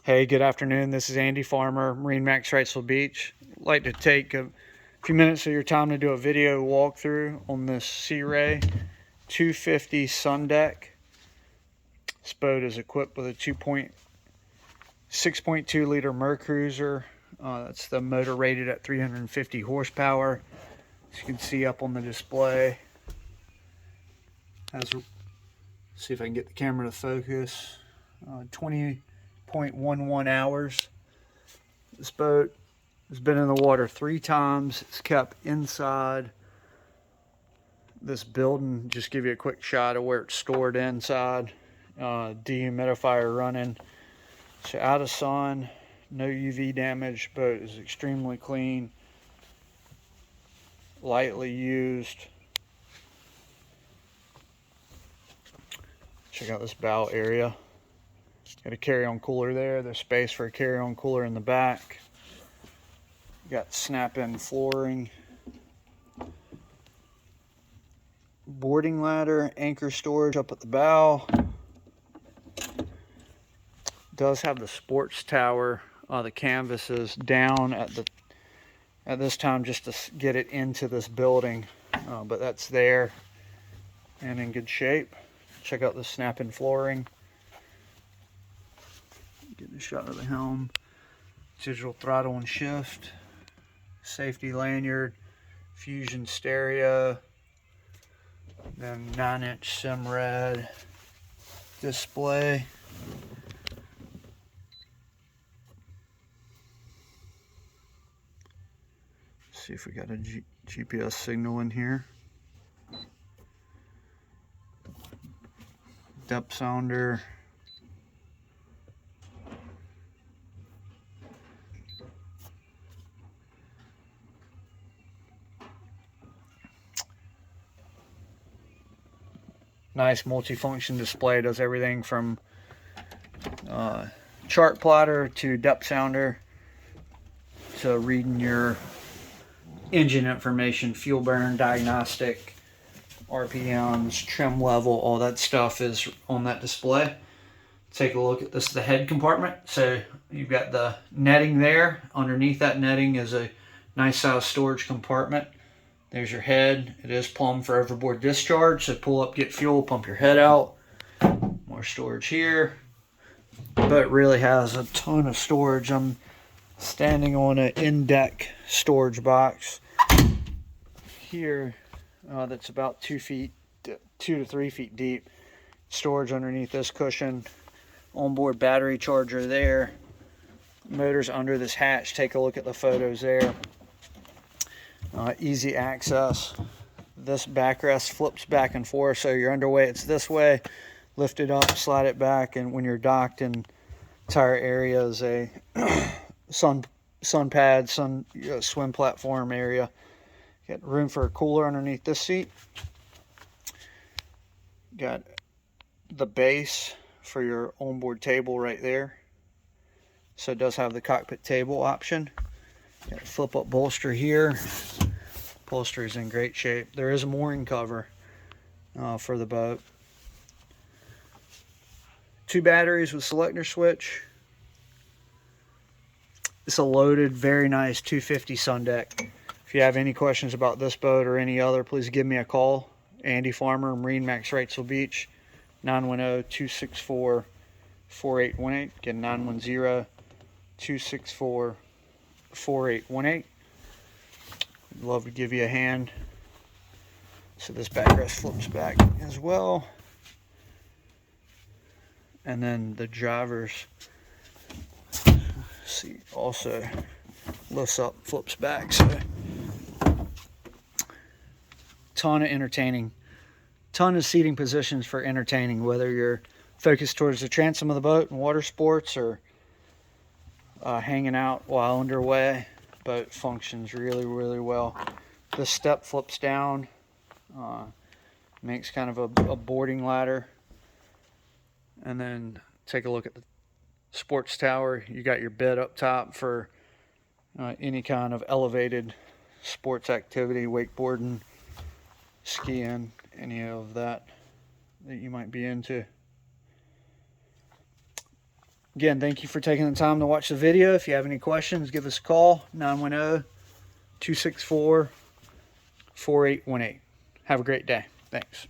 Hey, good afternoon. This is Andy Farmer, MarineMax Wrightsville Beach. I'd like to take a few minutes of your time to do a video walkthrough on this Sea Ray 250 Sundeck. This boat is equipped with a 6.2 liter Mercruiser. That's the motor rated at 350 horsepower. As you can see up on the display. See if I can get the camera to focus. 20.11 hours. This boat has been in the water 3 times. It's kept inside this building. Just give you a quick shot of where it's stored inside. Dehumidifier running. So out of sun, no UV damage. Boat is extremely clean, lightly used. Check out this bow area. Got a carry-on cooler there. There's space for a carry-on cooler in the back. Got snap-in flooring. Boarding ladder, anchor storage up at the bow. Does have the sports tower. The canvas is down at this time just to get it into this building, but that's there and in good shape. Check out the snap-in flooring. Get a shot of the helm. Digital throttle and shift. Safety lanyard. Fusion stereo. Then 9-inch Simrad display. See if we got a GPS signal in here. Depth sounder. Nice multifunction display. Does everything from chart plotter to depth sounder to reading your engine information, fuel burn diagnostic, RPMs, trim level, all that stuff is on that display. Take a look at this, the head compartment. So you've got the netting there. Underneath that netting is a nice size storage compartment. There's your head. It is plumbed for overboard discharge, so pull up, get fuel, pump your head out. More storage here. But it really has a ton of storage. I'm standing on an in-deck storage box here that's about 2 to 3 feet deep. Storage underneath this cushion. Onboard battery charger there. Motors under this hatch. Take a look at the photos there. Easy access. This backrest flips back and forth, so you're underway, it's this way. Lift it up, slide it back, and when you're docked, and entire area is a sun pad, swim platform area. Got room for a cooler underneath this seat. Got the base for your onboard table right there. So it does have the cockpit table option. Got a flip up bolster here. Upholstery is in great shape. There is a mooring cover for the boat. 2 batteries with selector switch. It's a loaded, very nice 250 Sundeck. If you have any questions about this boat or any other, please give me a call. Andy Farmer, MarineMax Wrightsville Beach, 910-264-4818. Again, 910-264-4818. I'd love to give you a hand. So this backrest flips back as well. And then the driver's seat also lifts up, flips back. So ton of seating positions for entertaining, whether you're focused towards the transom of the boat and water sports or hanging out while underway. Boat functions really, really well. This step flips down, makes kind of a boarding ladder. And then take a look at the sports tower. You got your bed up top for any kind of elevated sports activity, wakeboarding, skiing, any of that you might be into. Again, thank you for taking the time to watch the video. If you have any questions, give us a call, 910-264-4818. Have a great day. Thanks.